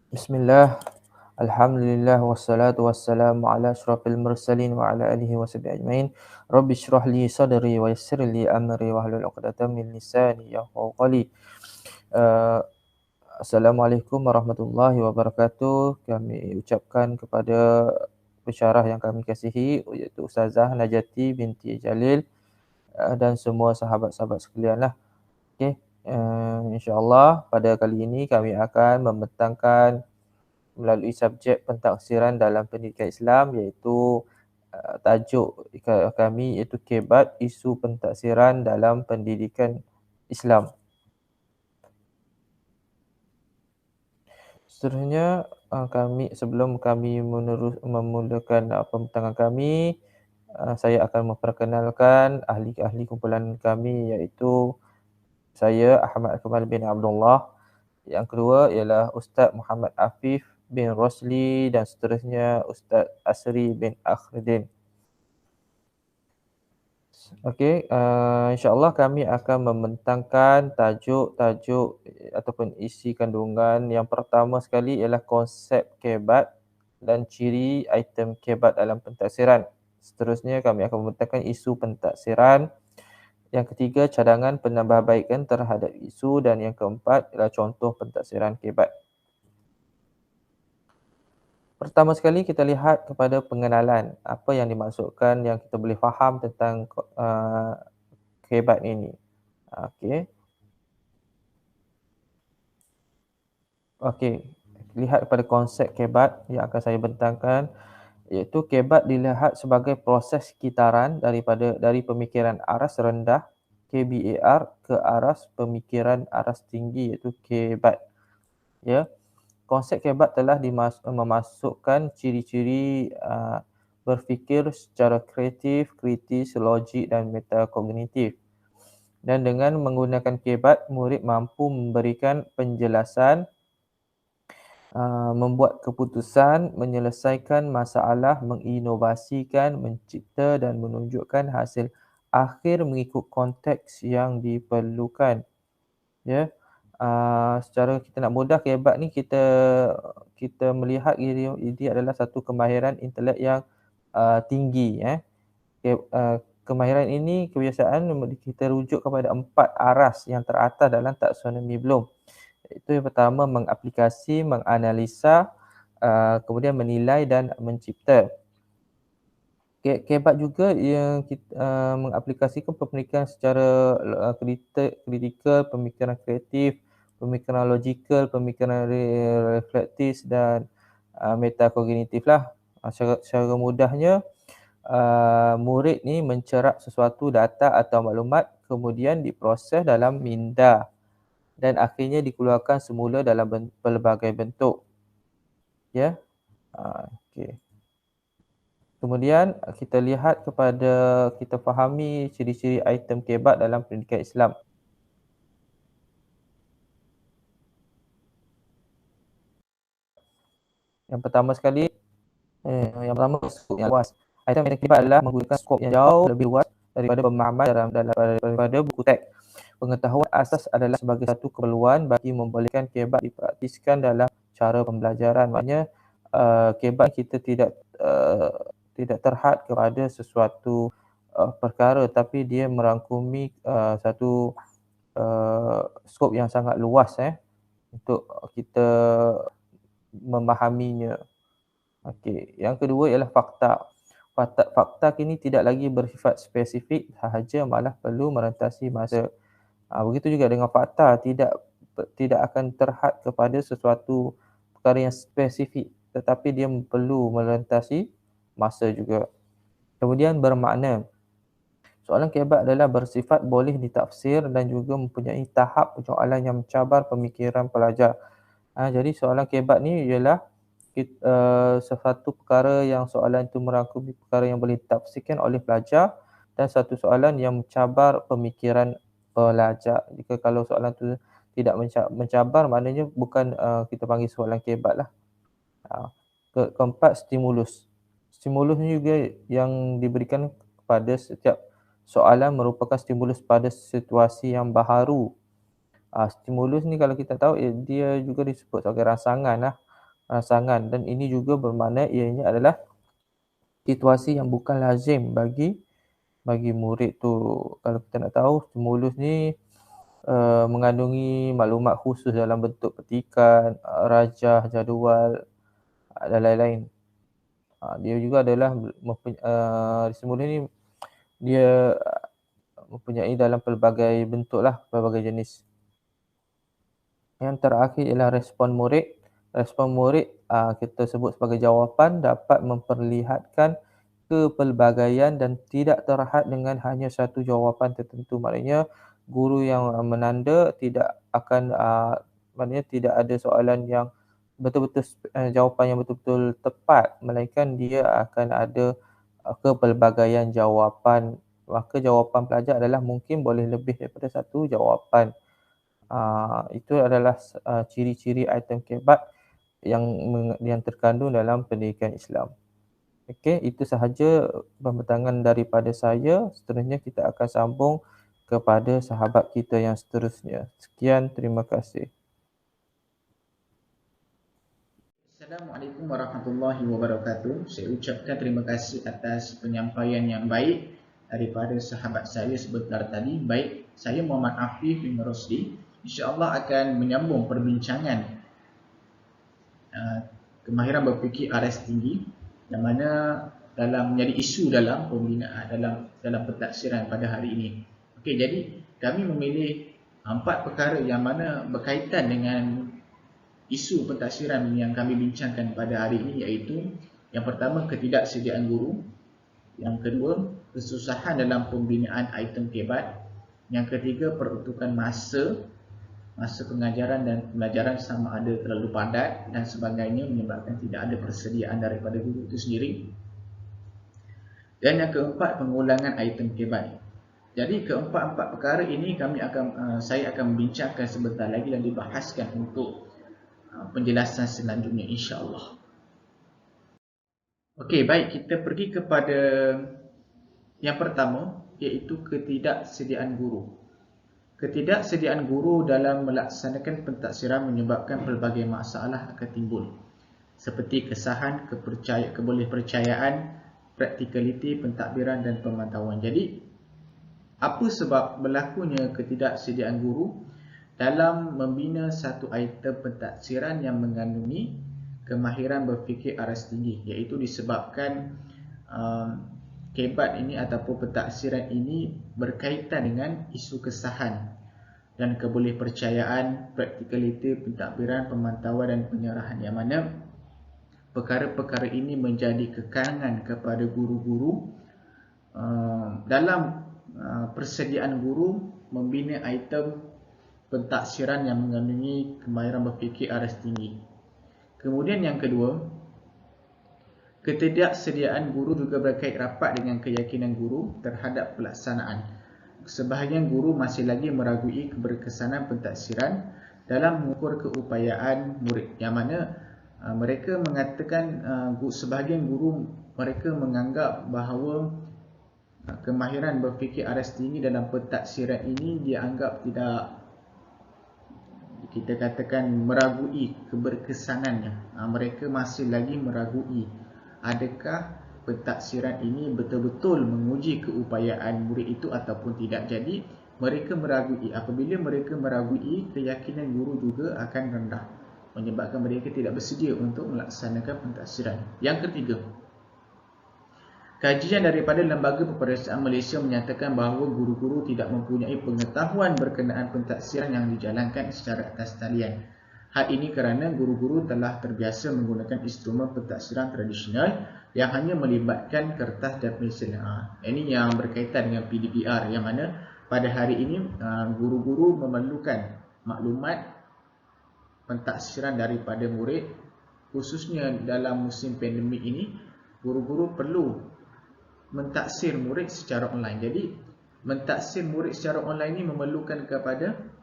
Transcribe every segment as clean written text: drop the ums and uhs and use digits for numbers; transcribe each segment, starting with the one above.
Bismillah, alhamdulillah wassalatu wassalamu ala asyrafil mursalin wa ala alihi wa sahbihi ajmain. Rabbi shrah li sadri wa yassir li amri wa hlul 'uqdatam min lisani yafqahu qawli. Uh, Assalamualaikum warahmatullahi wabarakatuh. Kami ucapkan kepada pensyarah yang kami kasihi iaitu Ustazah Najati binti Jalil dan semua sahabat-sahabat sekalian lah. Okey, insya-Allah pada kali ini kami akan membentangkan melalui subjek pentaksiran dalam pendidikan Islam iaitu tajuk kami iaitu Kebat Isu Pentaksiran dalam Pendidikan Islam. Seterusnya sebelum kami memulakan pembentangan kami, saya akan memperkenalkan ahli-ahli kumpulan kami iaitu saya Ahmad Kamal bin Abdullah. Yang kedua ialah Ustaz Muhammad Afif bin Rosli dan seterusnya Ustaz Asri bin Akhdin. Okey, insya-Allah kami akan membentangkan tajuk-tajuk ataupun isi kandungan. Yang pertama sekali ialah konsep kebat dan ciri item kebat dalam pentaksiran. Seterusnya kami akan membentangkan isu pentaksiran. Yang ketiga, cadangan penambahbaikan terhadap isu dan yang keempat ialah contoh pentaksiran kebat. Pertama sekali kita lihat kepada pengenalan, apa yang dimaksudkan yang kita boleh faham tentang kebat ini. Okey. Okey. Lihat kepada konsep kebat yang akan saya bentangkan, iaitu kebat dilihat sebagai proses kitaran dari pemikiran aras rendah KBAR ke aras pemikiran aras tinggi iaitu kebat. Ya. Konsep kebat telah memasukkan ciri-ciri berfikir secara kreatif, kritis, logik dan metakognitif. Dan dengan menggunakan kebat, murid mampu memberikan penjelasan, membuat keputusan, menyelesaikan masalah, menginovasikan, mencipta dan menunjukkan hasil akhir mengikut konteks yang diperlukan. Ya. Secara kita nak mudah, kebat ni kita melihat ini adalah satu kemahiran intelek yang tinggi. Kemahiran ini kebiasaan kita rujuk kepada 4 aras yang teratas dalam taksonomi Bloom. Itu yang pertama, mengaplikasi, menganalisa, kemudian menilai dan mencipta. Kebat juga yang mengaplikasikan pemikiran secara kritikal, pemikiran kreatif, pemikiran logikal, pemikiran reflektif dan metakognitif lah. Secara mudahnya, murid ni mencerap sesuatu data atau maklumat, kemudian diproses dalam minda dan akhirnya dikeluarkan semula dalam pelbagai bentuk. Ya. Okey. Kemudian kita fahami ciri-ciri item kebat dalam pendidikan Islam. Yang pertama sekali, skop yang luas. Item kebat adalah menggunakan skop yang jauh lebih luas daripada pemahaman daripada buku teks. Pengetahuan asas adalah sebagai satu keperluan bagi membolehkan kebat dipraktiskan dalam cara pembelajaran. Maknanya kebat kita tidak terhad kepada sesuatu perkara, tapi dia merangkumi satu skop yang sangat luas untuk kita memahaminya. Okey, yang kedua ialah fakta. Fakta kini tidak lagi bersifat spesifik sahaja, malah perlu merentasi masa. Begitu juga dengan fakta, tidak akan terhad kepada sesuatu perkara yang spesifik, tetapi dia perlu merentasi masa juga. Kemudian bermakna. Soalan kebat adalah bersifat boleh ditafsir dan juga mempunyai tahap persoalan yang mencabar pemikiran pelajar. Jadi soalan kebat ni ialah sesuatu perkara yang soalan itu merangkumi perkara yang boleh ditafsirkan oleh pelajar dan satu soalan yang mencabar pemikiran pelajar. Jika kalau soalan itu tidak mencabar, maknanya bukan kita panggil soalan kebat lah. Keempat, stimulus. Stimulus ni juga yang diberikan kepada setiap soalan merupakan stimulus pada situasi yang baharu. Stimulus ni kalau kita tahu dia juga disebut sebagai rangsangan dan ini juga bermakna ianya adalah situasi yang bukan lazim bagi murid tu. Kalau kita nak tahu stimulus ni mengandungi maklumat khusus dalam bentuk petikan, rajah, jadual dan lain-lain. Dia juga adalah stimulus ni dia mempunyai dalam pelbagai bentuk lah, pelbagai jenis. Yang terakhir ialah respon murid. Respon murid kita sebut sebagai jawapan dapat memperlihatkan kepelbagaian dan tidak terhad dengan hanya satu jawapan tertentu. Maknanya guru yang menanda tidak akan maknanya tidak ada soalan yang betul-betul jawapan yang betul-betul tepat, melainkan dia akan ada kepelbagaian jawapan. Maka jawapan pelajar adalah mungkin boleh lebih daripada satu jawapan. Itu adalah ciri-ciri item kebat yang terkandung dalam pendidikan Islam. Okey, itu sahaja pembentangan daripada saya. Seterusnya kita akan sambung kepada sahabat kita yang seterusnya. Sekian, terima kasih. Assalamualaikum warahmatullahi wabarakatuh. Saya ucapkan terima kasih atas penyampaian yang baik daripada sahabat saya sebentar tadi. Baik, saya Muhammad Afif bin Rosli, insya-Allah akan menyambung perbincangan kemahiran berfikir aras tinggi yang mana dalam menjadi isu dalam pembinaan dalam pentadsiran pada hari ini. Okey, jadi kami memilih 4 perkara yang mana berkaitan dengan isu pentadsiran yang kami bincangkan pada hari ini, iaitu yang pertama, ketidaksediaan guru. Yang kedua, kesusahan dalam pembinaan item kebat. Yang ketiga, peruntukan masa pengajaran dan pembelajaran sama ada terlalu padat dan sebagainya, menyebabkan tidak ada persediaan daripada guru itu sendiri. Dan yang keempat, pengulangan item kebat. Jadi keempat-empat perkara ini saya akan membincangkan sebentar lagi dan dibahaskan untuk penjelasan selanjutnya, insya-Allah. Okey, baik, kita pergi kepada yang pertama, iaitu ketidaksediaan guru. Ketidaksediaan guru dalam melaksanakan pentadsiran menyebabkan pelbagai masalah akan timbul, seperti kesahan, kebolehpercayaan, praktikaliti, pentadbiran dan pemantauan. Jadi, apa sebab berlakunya ketidaksediaan guru dalam membina satu item pentadsiran yang mengandungi kemahiran berfikir aras tinggi, iaitu disebabkan kebat ini ataupun pentadsiran ini berkaitan dengan isu kesahan dan kebolehpercayaan, praktikaliti, pentadbiran, pemantauan dan penyerahan, yang mana perkara-perkara ini menjadi kekangan kepada guru-guru dalam persediaan guru membina item pentadsiran yang mengandungi kemahiran berfikir aras tinggi. Kemudian yang kedua, ketidaksediaan guru juga berkait rapat dengan keyakinan guru terhadap pelaksanaan. Sebahagian guru masih lagi meragui keberkesanan pentadsiran dalam mengukur keupayaan murid, yang mana mereka mengatakan sebahagian guru mereka menganggap bahawa kemahiran berfikir aras tinggi dalam pentadsiran ini dianggap tidak, kita katakan, meragui keberkesanannya. Mereka masih lagi meragui adakah pentadsiran ini betul-betul menguji keupayaan murid itu ataupun tidak. Jadi mereka meragui. Apabila mereka meragui, keyakinan guru juga akan rendah, menyebabkan mereka tidak bersedia untuk melaksanakan pentadsiran. Yang ketiga, kajian daripada Lembaga Peperiksaan Malaysia menyatakan bahawa guru-guru tidak mempunyai pengetahuan berkenaan pentadsiran yang dijalankan secara atas talian. Hal ini kerana guru-guru telah terbiasa menggunakan instrumen pentadsiran tradisional yang hanya melibatkan kertas dan pensel. Ini yang berkaitan dengan PDPR, yang mana pada hari ini guru-guru memerlukan maklumat pentadsiran daripada murid, khususnya dalam musim pandemik ini. Guru-guru perlu mentaksir murid secara online. Jadi mentaksir murid secara online ini memerlukan kepada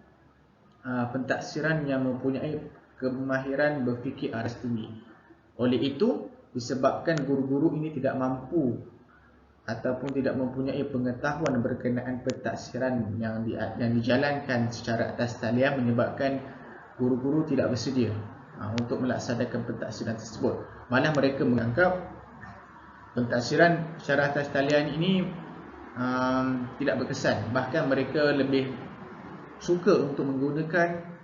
pentadsiran yang mempunyai kemahiran berfikir aras tinggi. Oleh itu, disebabkan guru-guru ini tidak mampu ataupun tidak mempunyai pengetahuan berkenaan pentadsiran yang dijalankan secara atas talian menyebabkan guru-guru tidak bersedia untuk melaksanakan pentadsiran tersebut. Malah mereka menganggap pentadsiran secara atas talian ini tidak berkesan. Bahkan mereka lebih suka untuk menggunakan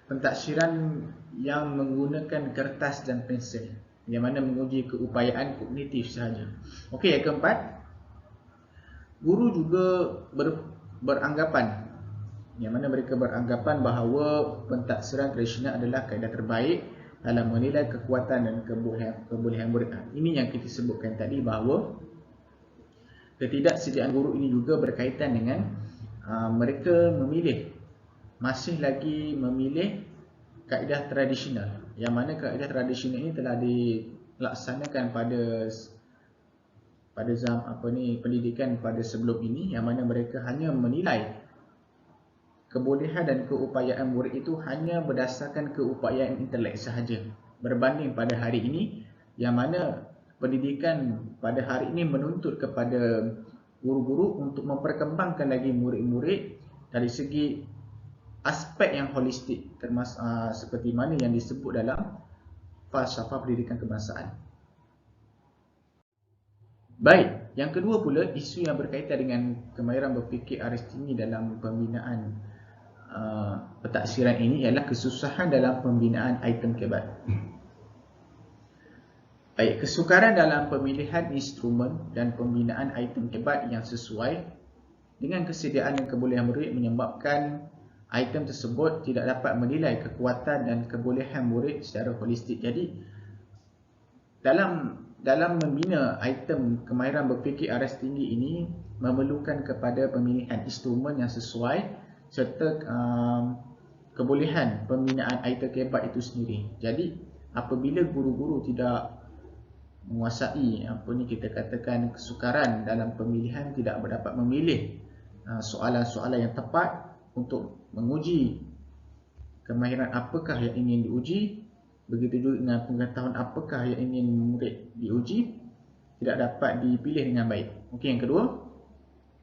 pentadsiran yang menggunakan kertas dan pensel, yang mana menguji keupayaan kognitif sahaja. Okey, yang keempat, guru juga beranggapan, yang mana mereka beranggapan bahawa pentadsiran tradisional adalah kaedah terbaik dalam menilai kekuatan dan kebolehan murid. Ini yang kita sebutkan tadi, bahawa ketidaksediaan guru ini juga berkaitan dengan mereka masih lagi memilih kaedah tradisional, yang mana kaedah tradisional ini telah dilaksanakan pada pendidikan pada sebelum ini, yang mana mereka hanya menilai kebolehan dan keupayaan murid itu hanya berdasarkan keupayaan intelek sahaja, berbanding pada hari ini, yang mana pendidikan pada hari ini menuntut kepada guru-guru untuk memperkembangkan lagi murid-murid dari segi aspek yang holistik, termasuk seperti mana yang disebut dalam falsafah pendidikan kebangsaan. Baik, yang kedua pula, isu yang berkaitan dengan kemahiran berfikir aras tinggi dalam pembinaan pentadsiran ini ialah kesusahan dalam pembinaan item kebat. Baik, kesukaran dalam pemilihan instrumen dan pembinaan item kebat yang sesuai dengan kesediaan dan kebolehan murid menyebabkan item tersebut tidak dapat menilai kekuatan dan kebolehan murid secara holistik. Jadi dalam membina item kemahiran berfikir aras tinggi ini memerlukan kepada pemilihan instrumen yang sesuai serta kebolehan pembinaan item kebat itu sendiri. Jadi apabila guru-guru tidak menguasai kita katakan kesukaran dalam pemilihan, tidak dapat memilih soalan-soalan yang tepat untuk menguji kemahiran apakah yang ingin diuji, begitu juga dengan pengetahuan apakah yang ingin murid diuji, tidak dapat dipilih dengan baik. Okey, yang kedua,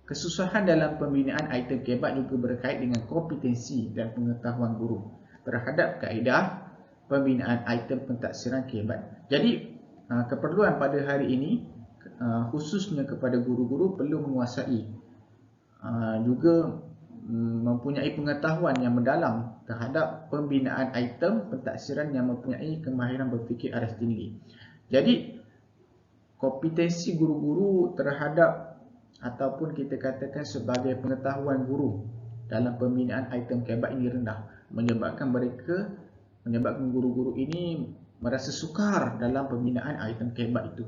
kesusahan dalam pembinaan item kebat juga berkait dengan kompetensi dan pengetahuan guru terhadap kaedah pembinaan item pentadsiran kebat. Jadi keperluan pada hari ini khususnya kepada guru-guru perlu menguasai juga mempunyai pengetahuan yang mendalam terhadap pembinaan item pentadsiran yang mempunyai kemahiran berfikir aras tinggi. Jadi kompetensi guru-guru terhadap ataupun kita katakan sebagai pengetahuan guru dalam pembinaan item kebat ini rendah, menyebabkan guru-guru ini merasa sukar dalam pembinaan item kebat itu.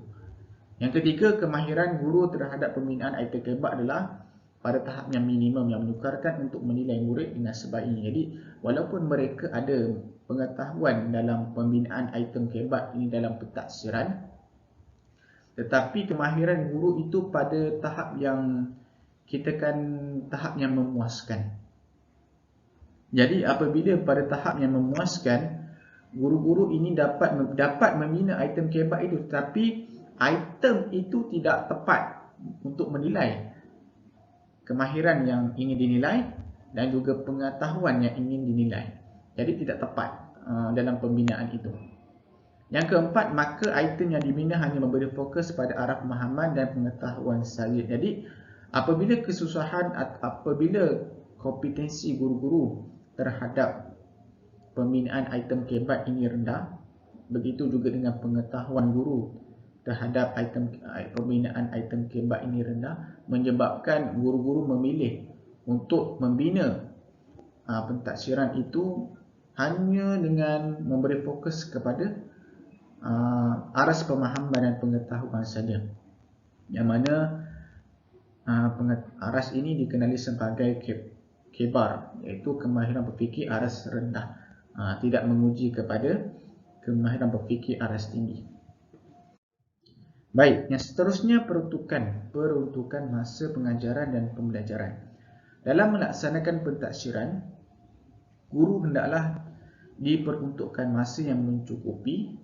Yang ketiga, kemahiran guru terhadap pembinaan item kebat adalah pada tahap yang minimum yang menyukarkan untuk menilai murid dengan sebaiknya. Jadi walaupun mereka ada pengetahuan dalam pembinaan item kebat ini dalam pentadsiran, tetapi kemahiran guru itu pada tahap yang tahap yang memuaskan. Jadi apabila pada tahap yang memuaskan, guru-guru ini dapat membina item kebat itu, tetapi item itu tidak tepat untuk menilai kemahiran yang ingin dinilai dan juga pengetahuan yang ingin dinilai. Jadi tidak tepat dalam pembinaan itu. Yang keempat, maka item yang dibina hanya memberi fokus pada arah pemahaman dan pengetahuan sahaja. Jadi apabila kompetensi guru-guru terhadap pembinaan item kebat ini rendah, begitu juga dengan pengetahuan guru terhadap pembinaan item kebat ini rendah, menyebabkan guru-guru memilih untuk membina pentadsiran itu hanya dengan memberi fokus kepada aras pemahaman dan pengetahuan saja, yang mana aras ini dikenali sebagai kebar, iaitu kemahiran berfikir aras rendah, tidak menguji kepada kemahiran berfikir aras tinggi. Baik, yang seterusnya peruntukan masa pengajaran dan pembelajaran. Dalam melaksanakan pentadsiran, guru hendaklah diperuntukkan masa yang mencukupi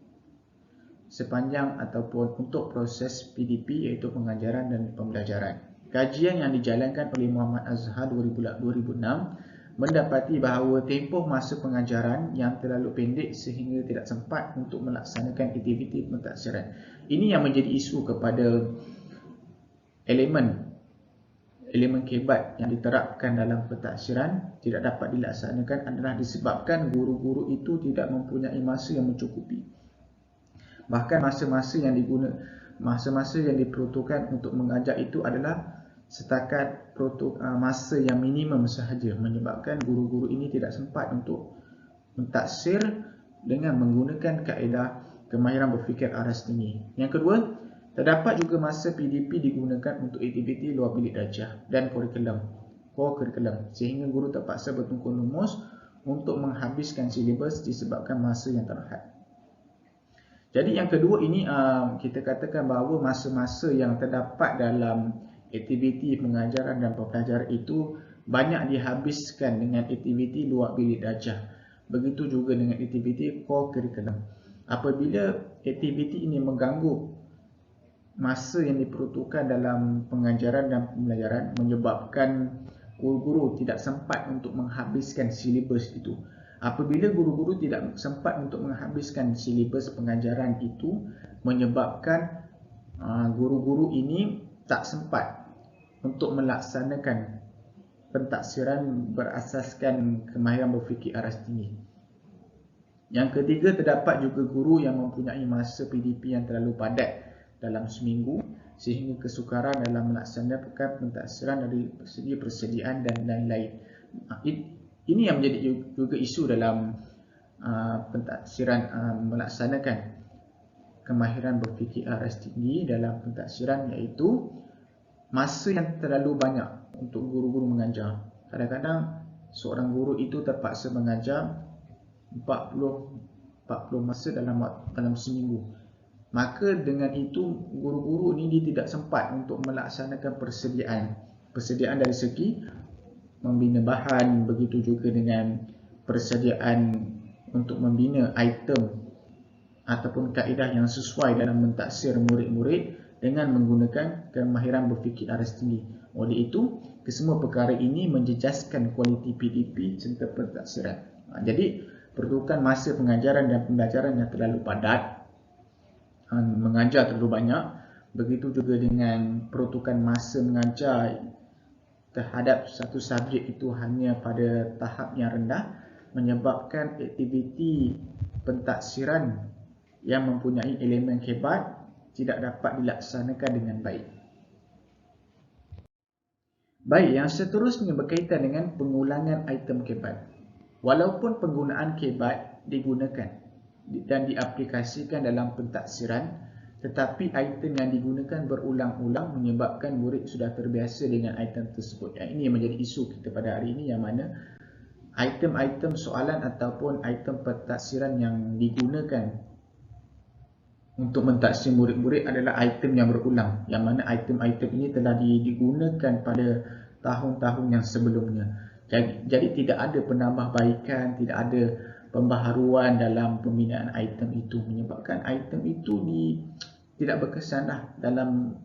sepanjang ataupun untuk proses PDP iaitu pengajaran dan pembelajaran. Kajian yang dijalankan oleh Muhammad Azhar 2006 mendapati bahawa tempoh masa pengajaran yang terlalu pendek sehingga tidak sempat untuk melaksanakan aktiviti pentaksiran. Ini yang menjadi isu kepada elemen kebat yang diterapkan dalam pentaksiran tidak dapat dilaksanakan adalah disebabkan guru-guru itu tidak mempunyai masa yang mencukupi. Bahkan masa-masa yang diperuntukkan untuk mengajar itu adalah setakat masa yang minimum sahaja, menyebabkan guru-guru ini tidak sempat untuk mentaksir dengan menggunakan kaedah kemahiran berfikir aras tinggi. Yang kedua, terdapat juga masa PDP digunakan untuk aktiviti luar bilik darjah dan kurikulum, sehingga guru terpaksa bertungkus lumus untuk menghabiskan silibus disebabkan masa yang terhad. Jadi yang kedua ini kita katakan bahawa masa-masa yang terdapat dalam aktiviti pengajaran dan pembelajaran itu banyak dihabiskan dengan aktiviti luar bilik darjah. Begitu juga dengan aktiviti core curriculum. Apabila aktiviti ini mengganggu masa yang diperuntukkan dalam pengajaran dan pembelajaran, menyebabkan guru-guru tidak sempat untuk menghabiskan silibus itu. Apabila guru-guru tidak sempat untuk menghabiskan silibus pengajaran itu, menyebabkan guru-guru ini tak sempat untuk melaksanakan pentaksiran berasaskan kemahiran berfikir aras tinggi. Yang ketiga, terdapat juga guru yang mempunyai masa PDP yang terlalu padat dalam seminggu sehingga kesukaran dalam melaksanakan pentaksiran dari segi persediaan dan lain-lain. Ini yang menjadi juga isu dalam pentaksiran melaksanakan kemahiran berfikir aras tinggi dalam pentaksiran, iaitu masa yang terlalu banyak untuk guru-guru mengajar. Kadang-kadang seorang guru itu terpaksa mengajar 40 masa dalam seminggu. Maka dengan itu guru-guru ini dia tidak sempat untuk melaksanakan persediaan dari segi membina bahan, begitu juga dengan persediaan untuk membina item ataupun kaedah yang sesuai dalam mentaksir murid-murid dengan menggunakan kemahiran berfikir aras tinggi. Oleh itu, kesemua perkara ini menjejaskan kualiti PDP serta pentaksiran. Jadi, peruntukan masa pengajaran dan pembelajaran yang terlalu padat, mengajar terlalu banyak, begitu juga dengan peruntukan masa mengajar terhadap satu subjek itu hanya pada tahap yang rendah, menyebabkan aktiviti pentaksiran yang mempunyai elemen kebat tidak dapat dilaksanakan dengan baik. Baik, yang seterusnya berkaitan dengan pengulangan item kebat. Walaupun penggunaan kebat digunakan dan diaplikasikan dalam pentaksiran, tetapi item yang digunakan berulang-ulang menyebabkan murid sudah terbiasa dengan item tersebut. Ini yang menjadi isu kita pada hari ini, yang mana item-item soalan ataupun item pentaksiran yang digunakan untuk mentaksir murid-murid adalah item yang berulang, yang mana item-item ini telah digunakan pada tahun-tahun yang sebelumnya. Jadi tidak ada penambahbaikan, tidak ada pembaharuan dalam pembinaan item itu, menyebabkan item itu tidak berkesan dalam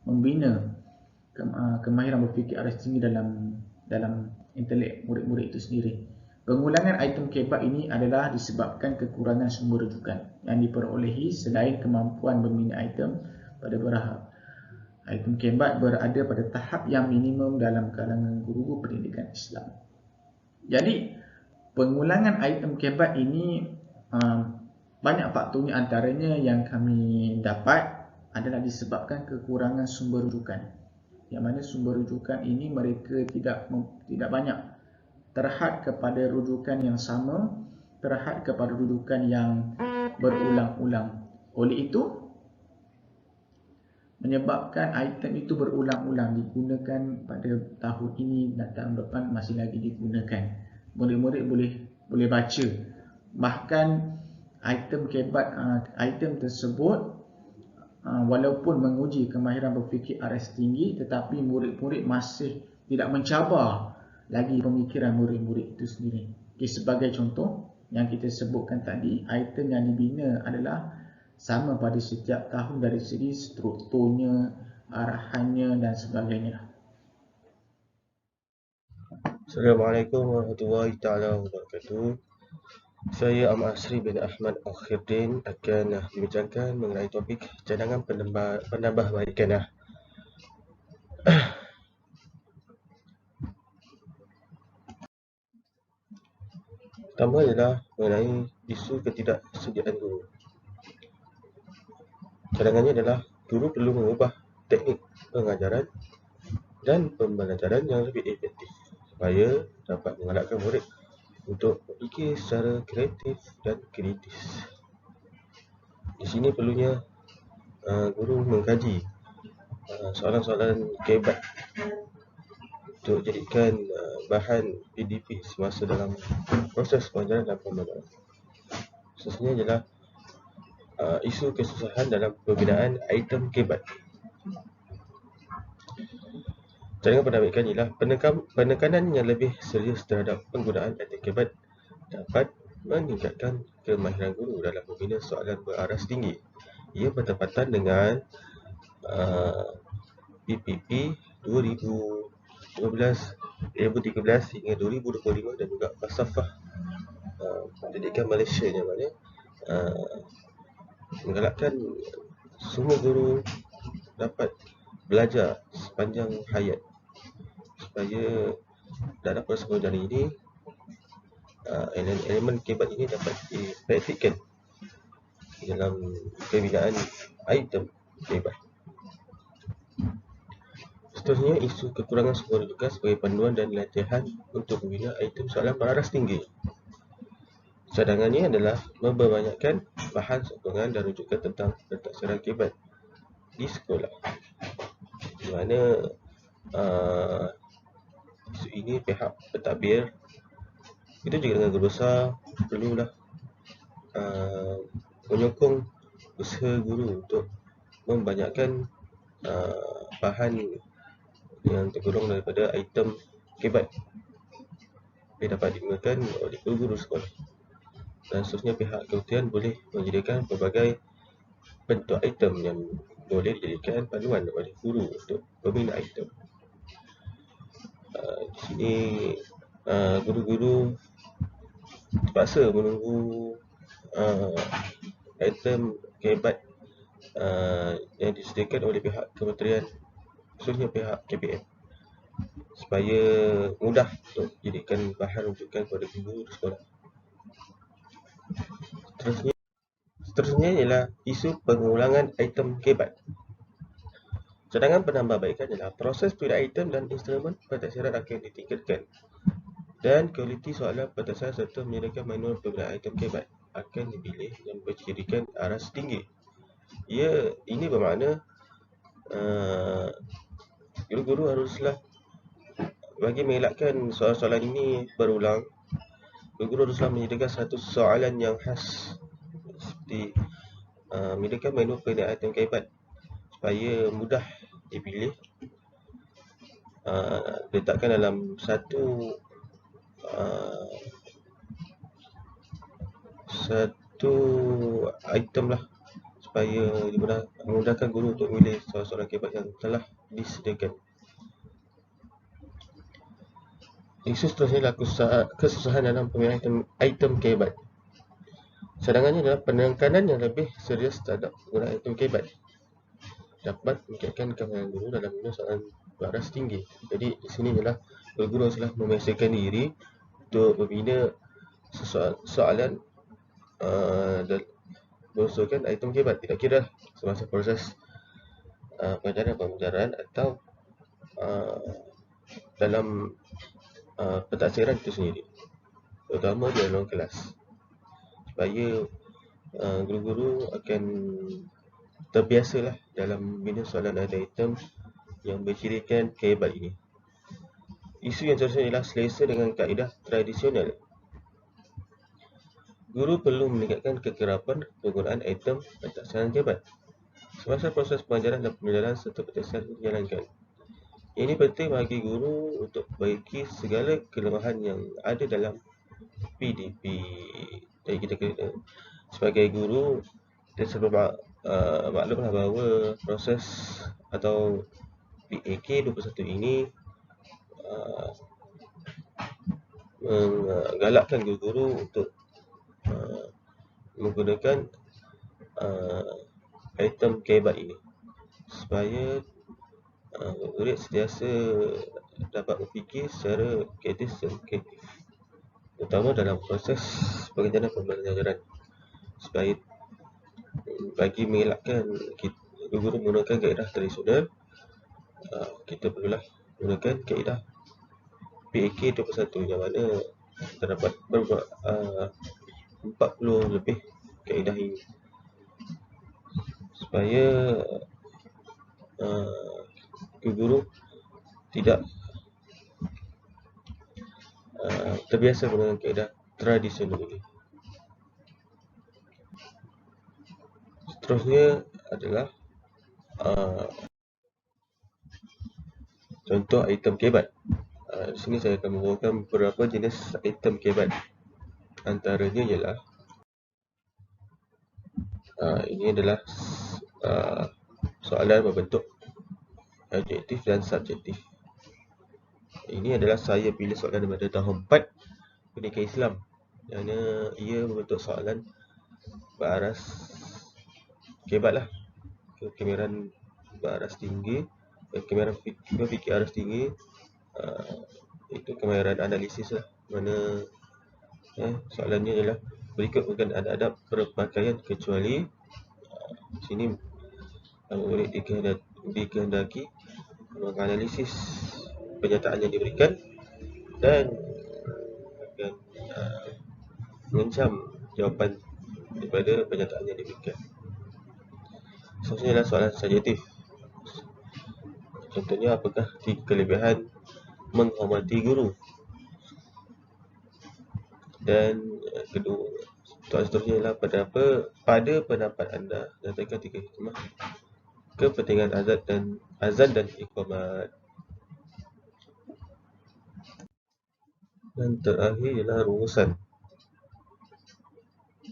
membina kemahiran berfikir aras tinggi dalam intelek murid-murid itu sendiri. Pengulangan item kebat ini adalah disebabkan kekurangan sumber rujukan yang diperolehi selain kemampuan membina item pada berahap. Item kebat berada pada tahap yang minimum dalam kalangan guru-guru pendidikan Islam. Jadi, pengulangan item kebat ini banyak faktornya, antaranya yang kami dapat adalah disebabkan kekurangan sumber rujukan. Yang mana sumber rujukan ini mereka tidak banyak, terhad kepada rujukan yang sama, terhad kepada rujukan yang berulang-ulang. Oleh itu, menyebabkan item itu berulang-ulang digunakan pada tahun ini dan tahun depan masih lagi digunakan. Murid-murid boleh baca. Bahkan item kebat, item tersebut walaupun menguji kemahiran berfikir aras tinggi, tetapi murid-murid masih tidak mencabar lagi pemikiran murid-murid itu sendiri. Sebagai contoh yang kita sebutkan tadi, item yang dibina adalah sama pada setiap tahun dari segi strukturnya, arahannya dan sebagainya. Assalamualaikum warahmatullahi taala wabarakatuh. Saya Ahmad Asri bin Ahmad Al-Khirdin akan membincangkan mengenai topik cadangan penambahbaikan. Pertama adalah mengenai isu ketidaksediaan guru. Cadangannya adalah guru perlu mengubah teknik pengajaran dan pembelajaran yang lebih efektif supaya dapat menggalakkan murid untuk berfikir secara kreatif dan kritis. Di sini perlunya guru mengkaji soalan-soalan kebat untuk jadikan bahan PDP semasa dalam proses pengajaran dan pembelajaran. Khususnya adalah isu kesusahan dalam pembinaan item kebat. Cadangan penambahbaikan ialah penekanan yang lebih serius terhadap penggunaan item kebat dapat meningkatkan kemahiran guru dalam membina soalan beraras tinggi. Ia bertepatan dengan PPP 2013 hingga 2025 dan juga falsafah pendidikan Malaysia yang mana menggalakkan semua guru dapat belajar sepanjang hayat supaya dalam proses pengajaran ini elemen kebat ini dapat dipraktikkan dalam pembinaan item kebat. Seterusnya, isu kekurangan sekolah rujukan sebagai panduan dan latihan untuk membina item soalan beraras tinggi. Cadangannya adalah memperbanyakkan bahan sokongan dan rujukan tentang pentadbiran kebat di sekolah, di mana isu ini pihak pentadbir itu juga dengan guru besar perlulah menyokong usaha guru untuk membanyakkan bahan yang tergolong daripada item kebat yang dapat digunakan oleh guru sekolah. Dan seterusnya, pihak kementerian boleh menyediakan pelbagai bentuk item yang boleh dijadikan panduan oleh guru untuk membina item. Di sini guru-guru terpaksa menunggu item kebat yang disediakan oleh pihak kementerian, khususnya pihak KPM, supaya mudah untuk jadikan bahan rujukan kepada guru di sekolah. Seterusnya ialah isu pengulangan item kebat. Cadangan penambahbaikan ialah proses pembinaan item dan instrumen pentadbiran akan ditingkatkan dan kualiti soalan pentadbiran serta menyediakan manual pembinaan item kebat akan dipilih yang berjadikan aras tinggi. Ini bermakna guru-guru haruslah, bagi mengelakkan soalan-soalan ini berulang, guru haruslah menyediakan satu soalan yang khas seperti menyediakan menu pembinaan item kebat supaya mudah dipilih, letakkan dalam satu item lah, supaya memudahkan guru untuk memilih soalan-soalan kebat yang telah disediakan. Isu seterusnya adalah kesusahan dalam pembinaan item kebat. Cadangannya adalah penekanan yang lebih serius terhadap penggunaan item kebat dapat meningkatkan kemahiran guru dalam membina soalan beraras tinggi. Jadi di sini adalah guru haruslah membiasakan diri untuk membina soalan dan mengusulkan item kebat, tidak kira semasa proses pembelajaran atau dalam pentadbiran itu sendiri, terutama di dalam kelas, supaya guru-guru akan terbiasalah dalam membina soalan item yang bercirikan kebat ini. Isu yang seterusnya ialah selesa dengan kaedah tradisional. Guru perlu meningkatkan kekerapan penggunaan item pentadbiran kebat semasa proses pengajaran dan pembelajaran serta pentadbiran dijalankan. Ini penting bagi guru untuk perbaiki segala kelemahan yang ada dalam PDP. Jadi kita sebagai guru Kita sebab maklumlah bahawa proses atau PAK 21 ini menggalakkan guru-guru untuk menggunakan item kebat ini supaya murid sentiasa dapat berfikir secara kritis dan kreatif, terutama dalam proses perencanaan pembelajaran, supaya bagi mengelakkan guru menggunakan kaedah tradisional, kita perlulah menggunakan kaedah PAK 21 yang mana terdapat 40 lebih kaedah ini, supaya guru tidak terbiasa menggunakan kaedah tradisional ini. Seterusnya adalah contoh item kebat. Di sini saya akan membawakan beberapa jenis item kebat. Antaranya ialah ini adalah soalan berbentuk adjektif dan subjektif. Ini adalah saya pilih soalan daripada tahun 4 Pendidikan Islam, kerana ia membentuk soalan beraras kebat lah, kegemaran beraras tinggi, kegemaran berfikir aras tinggi, itu kemahiran analisis lah, mana soalannya ialah berikut bukan adab berpakaian kecuali sini murid dikehendaki menganalisis pernyataan yang diberikan dan akan mengencam jawapan daripada pernyataan yang diberikan. Seterusnya adalah soalan subjektif. Contohnya, apakah 3 kelebihan menghormati guru? Dan kedua, soalan seterusnya adalah pada pendapat anda nyatakan 3 hikmah kepentingan azan dan iqamat. Dan terakhir ialah rumusan.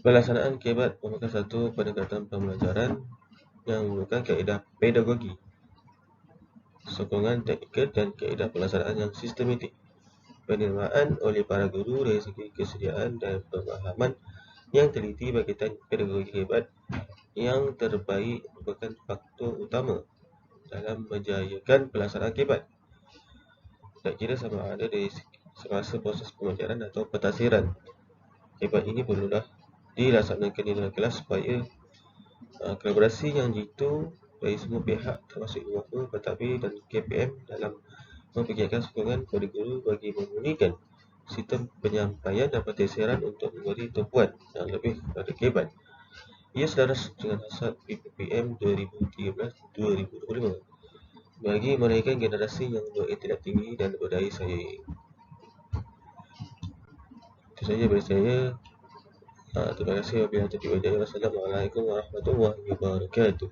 Pelaksanaan kebat merupakan satu pendekatan pembelajaran yang menggunakan kaedah pedagogi, sokongan teknikal dan kaedah pelaksanaan yang sistematik. Penerimaan oleh para guru dari segi kesediaan dan pemahaman yang teliti berkaitan pedagogi kebat yang terbaik merupakan faktor utama dalam menjayakan pelaksanaan kebat. Tak kira sama ada dari semasa proses pembelajaran atau pentadsiran, kebat ini perlulah dilaksanakan di dalam kelas supaya kolaborasi yang jitu dari semua pihak termasuk ibu bapa, pentadbir dan KPM dalam mempergiatkan sokongan kepada guru bagi memurnikan sistem penyampaian dan pentadsiran untuk memberi tumpuan yang lebih kepada kebat. Ia selaras dengan hasrat PPPM 2013-2025 bagi melahirkan generasi yang berintelek tinggi dan berdaya saing. Itu saja dari saya. Terima kasih. Wabillahi taufiq wal hidayah. Wassalamualaikum warahmatullahi wabarakatuh.